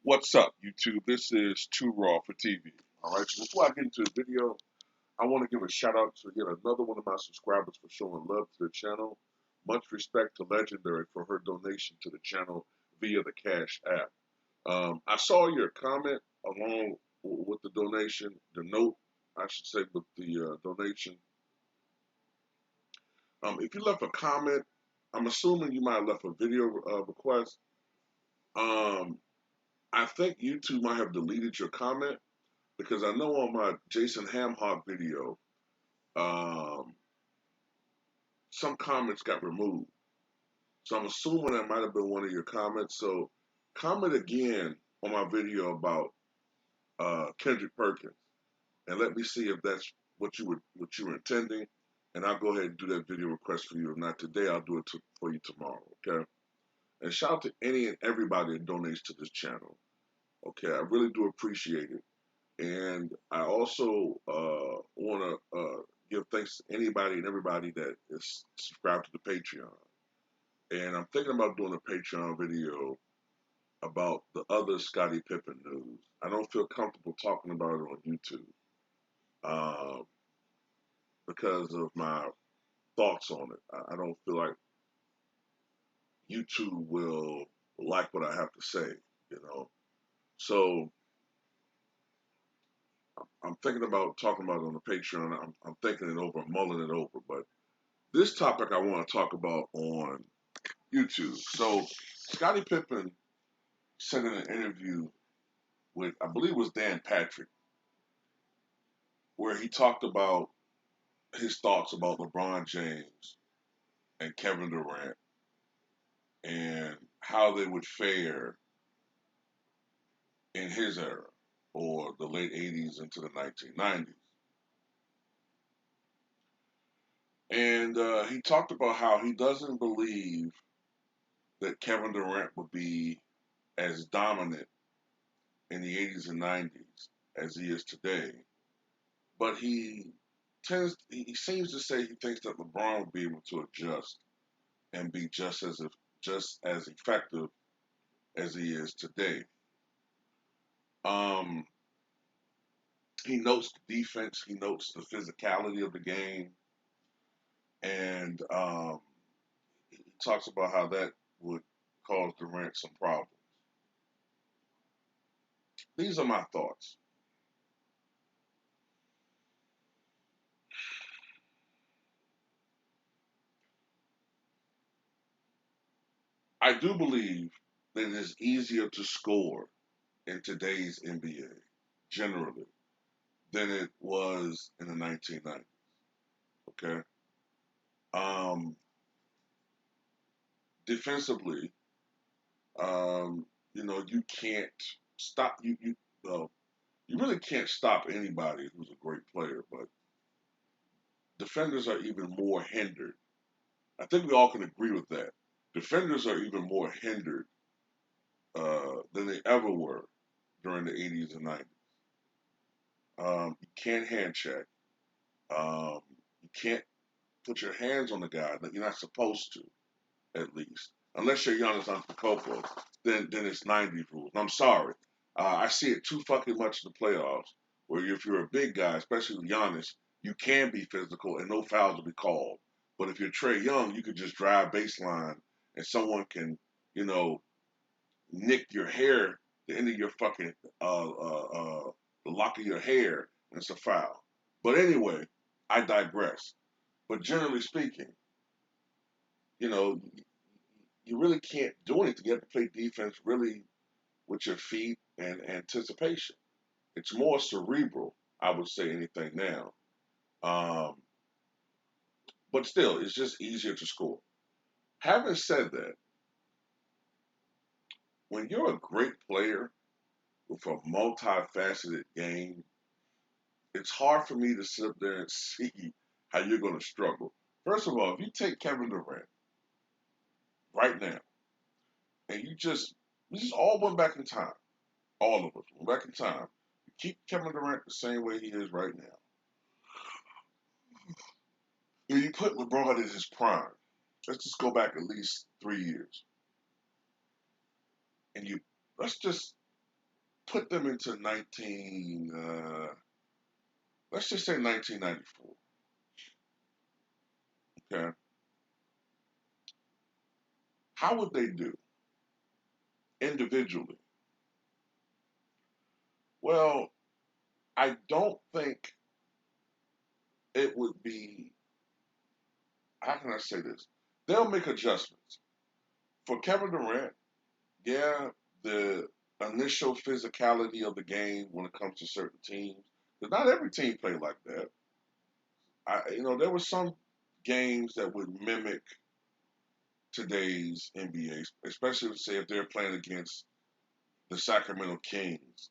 What's up, YouTube? This is Too Raw for TV. All right, so before I get into the video, I want to give a shout out to yet another one of my subscribers for showing love to the channel. Much respect to Legendary for her donation to the channel via the Cash app. I saw your comment along with the donation, the note, I should say, with the donation. If you left a comment, I'm assuming you might have left a video request. Um, I think YouTube might have deleted your comment, because I know on my Jason Hamhawk video, um, some comments got removed. So I'm assuming that might have been one of your comments. So comment again on my video about Kendrick Perkins, and let me see if that's what you were intending, and I'll go ahead and do that video request for you. If not today, I'll do it for you tomorrow. Okay. And shout out to any and everybody that donates to this channel. Okay, I really do appreciate it. And I also want to give thanks to anybody and everybody that is subscribed to the Patreon. And I'm thinking about doing a Patreon video about the other Scottie Pippen news. I don't feel comfortable talking about it on YouTube uh, because of my thoughts on it. I don't feel like YouTube will like what I have to say, you know. So I'm thinking about talking about it on the Patreon. I'm thinking it over, mulling it over, but this topic I want to talk about on YouTube. So Scottie Pippen said in an interview with, I believe it was Dan Patrick, where he talked about his thoughts about LeBron James and Kevin Durant and how they would fare in his era, or the late 80s into the 1990s. And he talked about how he doesn't believe that Kevin Durant would be as dominant in the 80s and 90s as he is today. But he seems to say he thinks that LeBron will be able to adjust and be just as effective as he is today. Um, he notes the defense, he notes the physicality of the game, and he talks about how that would cause Durant some problems. These are my thoughts. I do believe that it is easier to score in today's NBA, generally, than it was in the 1990s. Okay. Um, Defensively, you can't stop you really can't stop anybody who's a great player, but defenders are even more hindered. I think we all can agree with that. Defenders are even more hindered than they ever were during the 80s and 90s. You can't hand check. You can't put your hands on the guy that you're not supposed to, at least. Unless you're Giannis Antetokounmpo, then it's 90s rules. I'm sorry. I see it too fucking much in the playoffs, where if you're a big guy, especially with Giannis, you can be physical and no fouls will be called. But if you're Trae Young, you could just drive baseline and someone can, you know, nick your hair, the end of your fucking, the lock of your hair, and it's a foul. But anyway, I digress. But generally speaking, you know, you really can't do anything. You have to play defense really with your feet and anticipation. It's more cerebral, I would say, anything now. Um, but still, it's just easier to score. Having said that, when you're a great player with a multifaceted game, it's hard for me to sit up there and see how you're going to struggle. First of all, if you take Kevin Durant right now and we just all went back in time, all of us went back in time, you keep Kevin Durant the same way he is right now, and you put LeBron in his prime. Let's just go back at least 3 years, and you let's just put them into let's just say 1994. Okay, how would they do individually? Well, I don't think it would be. How can I say this? They'll make adjustments for Kevin Durant. Yeah, the initial physicality of the game when it comes to certain teams, because not every team played like that. There were some games that would mimic today's NBA, especially say if they're playing against the Sacramento Kings.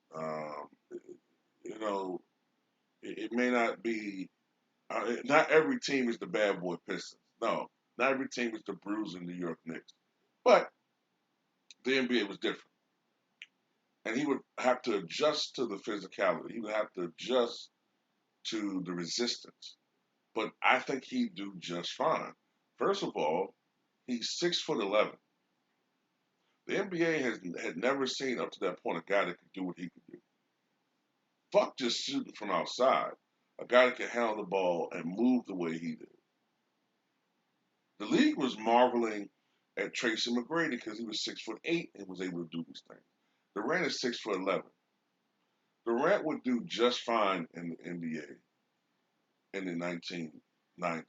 You know, it may not be. Not every team is the bad boy Pistons. No, not every team is the bruising New York Knicks. But the NBA was different, and he would have to adjust to the physicality. He would have to adjust to the resistance. But I think he'd do just fine. First of all, he's 6'11". The NBA had never seen up to that point a guy that could do what he could do. Fuck just shooting from outside. A guy that could handle the ball and move the way he did. The league was marveling at Tracy McGrady because he was 6'8" and was able to do these things. Durant is 6'11". Durant would do just fine in the NBA in the 1990s.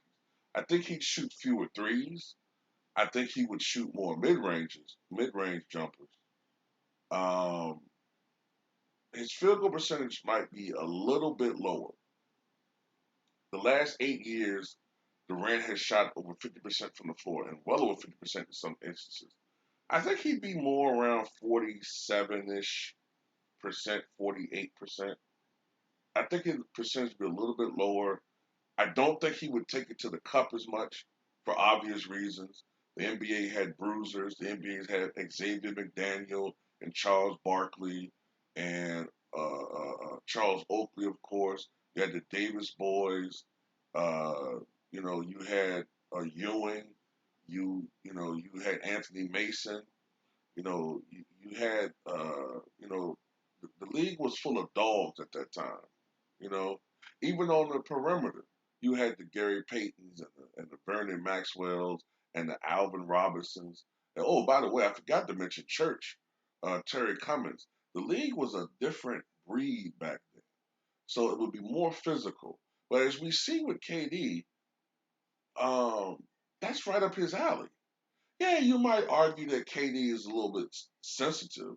I think he'd shoot fewer threes. I think he would shoot more mid-range jumpers. Um, his field goal percentage might be a little bit lower. The last 8 years, Durant has shot over 50% from the floor and well over 50% in some instances. I think he'd be more around 47-ish percent, 48%. I think his percentage would be a little bit lower. I don't think he would take it to the cup as much for obvious reasons. The NBA had bruisers. The NBA had Xavier McDaniel and Charles Barkley and Charles Oakley, of course. You had the Davis boys. Uh, you had Ewing. You had Anthony Mason. You had the league was full of dogs at that time. You know, even on the perimeter, you had the Gary Paytons and the Vernon Maxwells and the Alvin Robinsons. And, oh, by the way, I forgot to mention Church, Terry Cummins. The league was a different breed back then, so it would be more physical. But as we see with KD, um, that's right up his alley. Yeah, you might argue that KD is a little bit sensitive,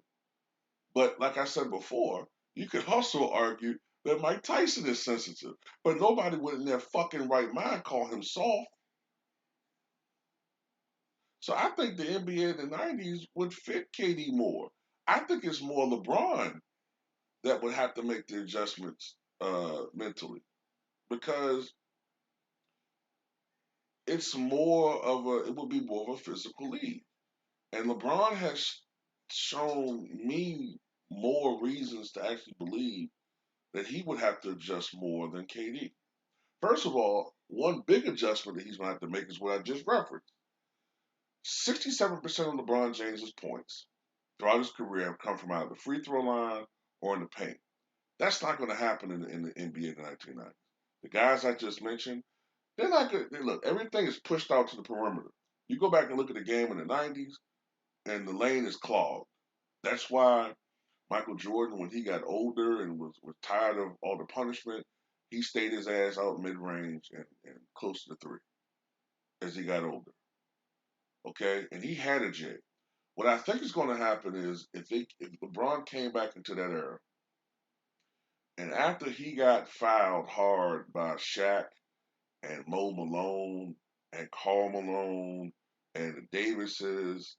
but like I said before, you could also argue that Mike Tyson is sensitive. But nobody would in their fucking right mind call him soft. So I think the NBA in the 90s would fit KD more. I think it's more LeBron that would have to make the adjustments mentally because it would be more of a physical league. And LeBron has shown me more reasons to actually believe that he would have to adjust more than KD. First of all, one big adjustment that he's going to have to make is what I just referenced. 67% of LeBron James's points throughout his career have come from either the free throw line or in the paint. That's not going to happen in the NBA in the 1990s. The guys I just mentioned, they're not good. Look, everything is pushed out to the perimeter. You go back and look at the game in the 90s, and the lane is clogged. That's why Michael Jordan, when he got older and was tired of all the punishment, he stayed his ass out mid range and close to the three as he got older. Okay? And he had a J. What I think is going to happen is if LeBron came back into that era, and after he got fouled hard by Shaq and Mo Malone and Karl Malone and the Davises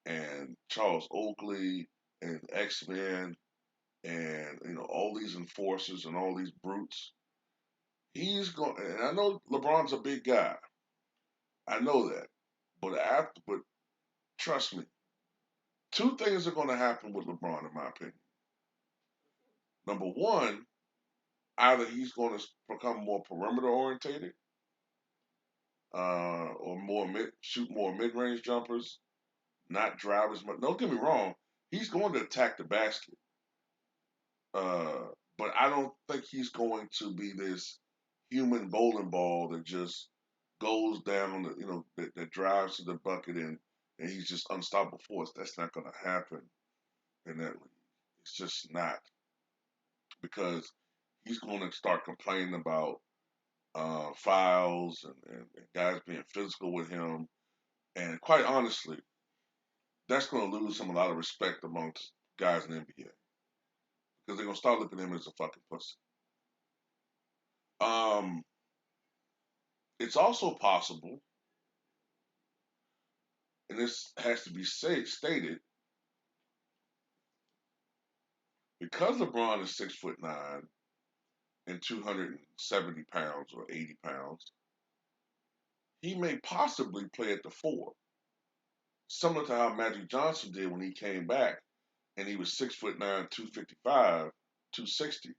and Charles Oakley and X Men and all these enforcers and all these brutes. He's going, and I know LeBron's a big guy. I know that, but trust me, two things are going to happen with LeBron, in my opinion. Number one, either he's going to become more perimeter orientated, or shoot more mid range jumpers, not drive as much. Don't get me wrong, he's going to attack the basket, Uh, but I don't think he's going to be this human bowling ball that just goes down, that drives to the bucket and he's just unstoppable force. That's not going to happen in that league. It's just not because he's going to start complaining about fouls and guys being physical with him. And quite honestly, that's going to lose him a lot of respect amongst guys in the NBA because they're going to start looking at him as a fucking pussy. Um, it's also possible, and this has to be stated, because LeBron is 6'9" and 270 pounds or 80 pounds, he may possibly play at the four, similar to how Magic Johnson did when he came back and he was 6'9", 255, 260,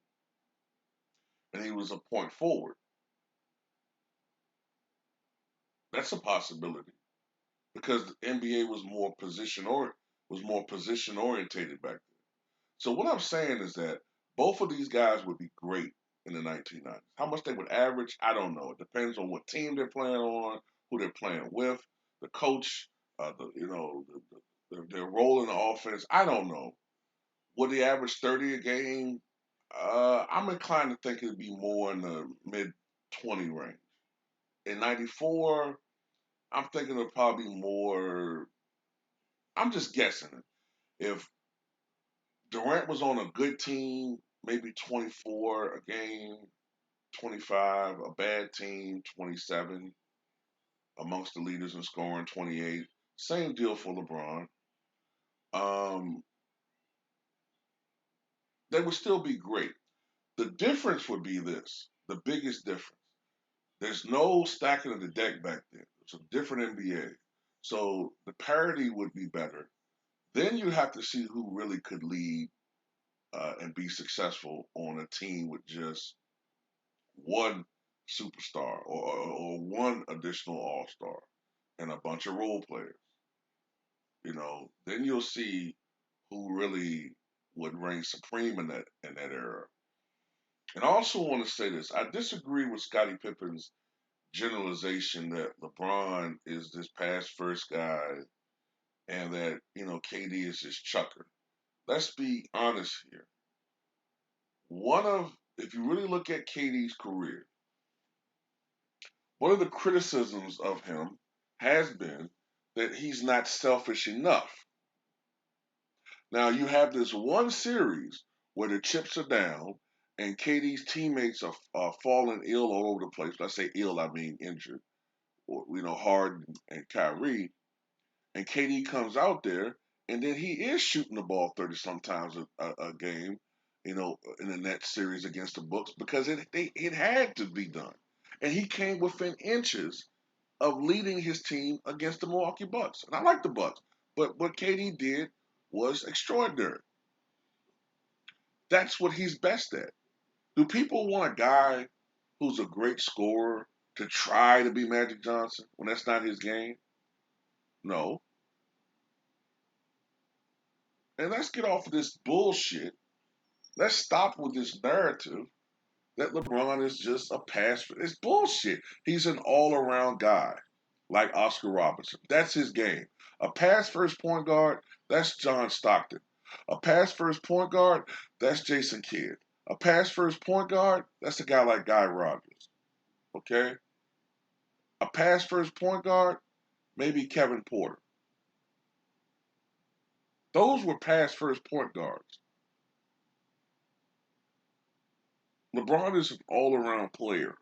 and he was a point forward. That's a possibility because the NBA was more position orientated back then. So what I'm saying is that both of these guys would be great in the 1990s. How much they would average, I don't know. It depends on what team they're playing on, who they're playing with, the coach, their role in the offense. I don't know. Would they average 30 a game? I'm inclined to think it'd be more in the mid 20 range. In '94, I'm thinking it'll probably be more. I'm just guessing. If Durant was on a good team, maybe 24 a game, 25, a bad team, 27, amongst the leaders in scoring, 28. Same deal for LeBron. Um, they would still be great. The difference would be this, the biggest difference. There's no stacking of the deck back then. It's a different NBA. So the parity would be better. Then you have to see who really could lead and be successful on a team with just one superstar or one additional all star and a bunch of role players. Then you'll see who really would reign supreme in that era. And I also want to say this: I disagree with Scottie Pippen's generalization that LeBron is this pass first guy and that KD is his chucker. Let's be honest here. If you really look at KD's career, one of the criticisms of him has been that he's not selfish enough. Now, you have this one series where the chips are down and KD's teammates are falling ill all over the place. When I say ill, I mean injured. Or, Harden and Kyrie. And KD comes out there and then he is shooting the ball 30 sometimes a game, in the next series against the Bucks because it had to be done. And he came within inches of leading his team against the Milwaukee Bucks. And I like the Bucks, but what KD did was extraordinary. That's what he's best at. Do people want a guy who's a great scorer to try to be Magic Johnson when that's not his game? No. And let's get off of this bullshit. Let's stop with this narrative that LeBron is just a pass. It's bullshit. He's an all-around guy, like Oscar Robertson. That's his game. A pass first point guard, that's John Stockton. A pass first point guard, that's Jason Kidd. A pass first point guard, that's a guy like Guy Rogers. Okay? A pass first point guard, maybe Kevin Porter. Those were pass first point guards. LeBron is an all-around player.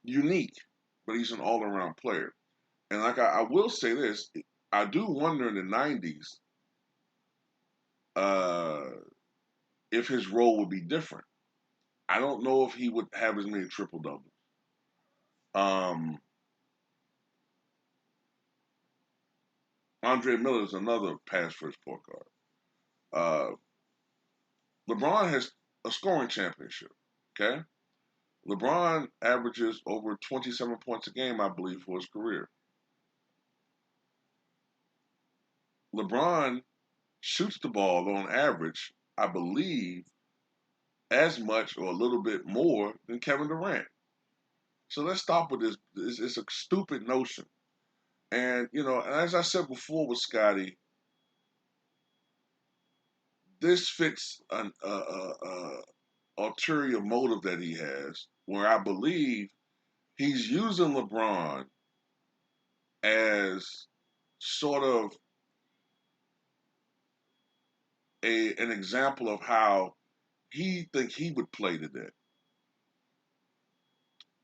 Unique, but he's an all-around player. And like I will say this, I do wonder in the '90s uh, if his role would be different. I don't know if he would have as many triple doubles. Um, Andre Miller is another pass first point guard. Uh, LeBron has a scoring championship. Okay, LeBron averages over 27 points a game, I believe, for his career. LeBron shoots the ball on average I believe, as much or a little bit more than Kevin Durant. So let's stop with this. It's a stupid notion. And, as I said before with Scottie, this fits an ulterior motive that he has, where I believe he's using LeBron as sort of an example of how he think he would play today.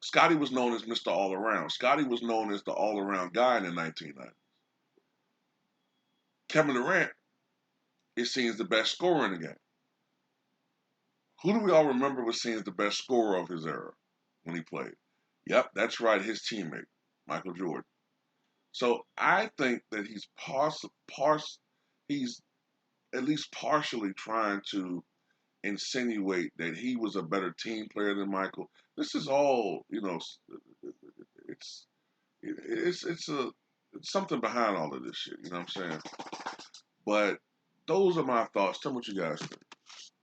Scottie was known as Mr. All Around. Scottie was known as the all around guy in the 1990s. Kevin Durant is seen as the best scorer in the game. Who do we all remember was seen as the best scorer of his era when he played? Yep, that's right, his teammate, Michael Jordan. So I think that he's at least partially trying to insinuate that he was a better team player than Michael. This is all, it's it's something behind all of this shit. You know what I'm saying? But those are my thoughts. Tell me what you guys think.